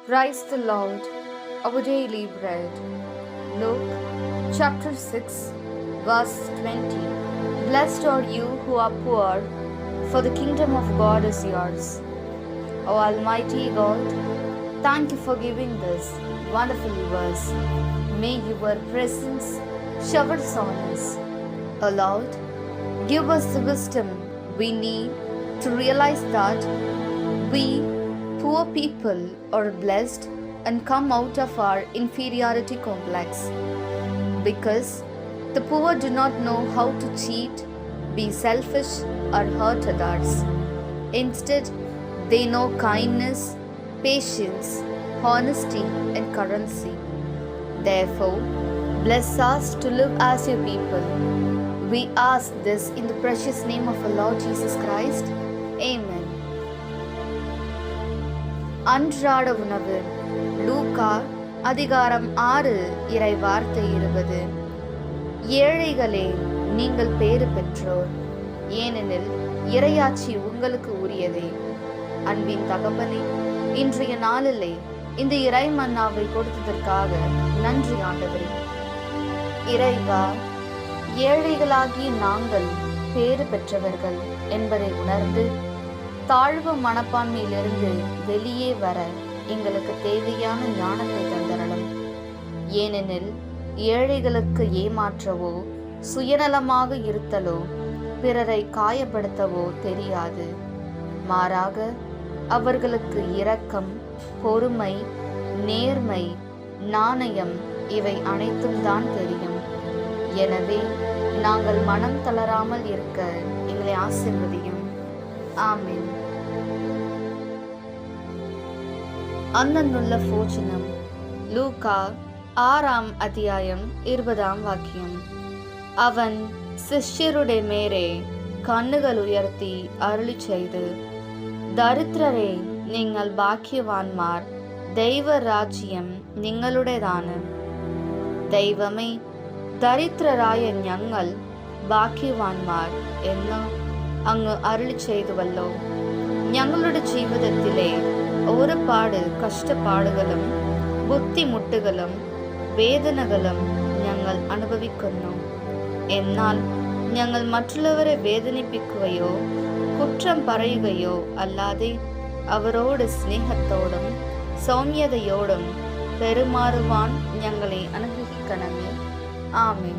Praise the Lord, our daily bread. Luke chapter 6, verse 20. Blessed are you who are poor, for the kingdom of God is yours. O Almighty God, thank you for giving this wonderful verse. May your presence shower on us. O Lord, give us the wisdom we need to realize that we, poor people, are blessed and come out of our inferiority complex. Because the poor do not know how to cheat, be selfish, or hurt others. Instead, they know kindness, patience, honesty, and currency. Therefore, bless us to live as your people. We ask this in the precious name of our Lord Jesus Christ. Amen. அன்றாட உணவு. லூக்கா அதிகாரம் 6 இறை வார்த்தை 20. ஏழைகளே, நீங்கள் பேறு பெற்றோர், ஏனெனில் இறையாட்சி உங்களுக்கு உரியதே. அன்பின் தகப்பனே, இன்றைய நாளிலே இந்த இறை மன்னாவை கொடுத்ததற்காக நன்றி ஆண்டவரே. இறைவா, ஏழைகளாகிய நாங்கள் பேறு பெற்றவர்கள் என்பதை உணர்ந்து தாழ்வு மனப்பான்மையிலிருந்து வெளியே வர எங்களுக்கு தேவையான ஞானத்தை தந்தரணும். ஏனெனில் ஏழைகளுக்கு ஏமாற்றவோ சுயநலமாக இருத்தலோ பிறரை காயப்படுத்தவோ தெரியாது. மாறாக அவர்களுக்கு இரக்கம், பொறுமை, நேர்மை, நாணயம் இவை அனைத்தும் தான் தெரியும். எனவே நாங்கள் மனம் தளராமல் இருக்க எங்களை ஆசீர்வதியும். ஆமென். അന്നുള്ള ഭോജനം. ലൂക്ക 6 അധ്യായം 20 വാക്യം. അവൻ ശിഷ്യരുടെ മേരെ കണ്ണുകൾ ഉയർത്തി അരുളി ചെയ്ത്, ദരിദ്രരെ, നിങ്ങൾ ഭാഗ്യവാന്മാർ, ദൈവരാജ്യം നിങ്ങളുടേതാണ്. ദൈവമേ, ദരിദ്രരായ ഞങ്ങൾ ഭാഗ്യവാന്മാർ എന്ന് അങ്ങ് അരുളി ചെയ്തുവല്ലോ. ഞങ്ങളുടെ ജീവിതത്തിലെ ഒരുപാട് കഷ്ടപ്പാടുകളും ബുദ്ധിമുട്ടുകളും വേദനകളും ഞങ്ങൾ അനുഭവിക്കുന്നു. എന്നാൽ ഞങ്ങൾ മറ്റുള്ളവരെ വേദനിപ്പിക്കുകയോ കുറ്റം പറയുകയോ അല്ലാതെ അവരോട് സ്നേഹത്തോടും സൗമ്യതയോടും പെരുമാറുവാൻ ഞങ്ങളെ അനുഗ്രഹിക്കണമേ. ആമേൻ.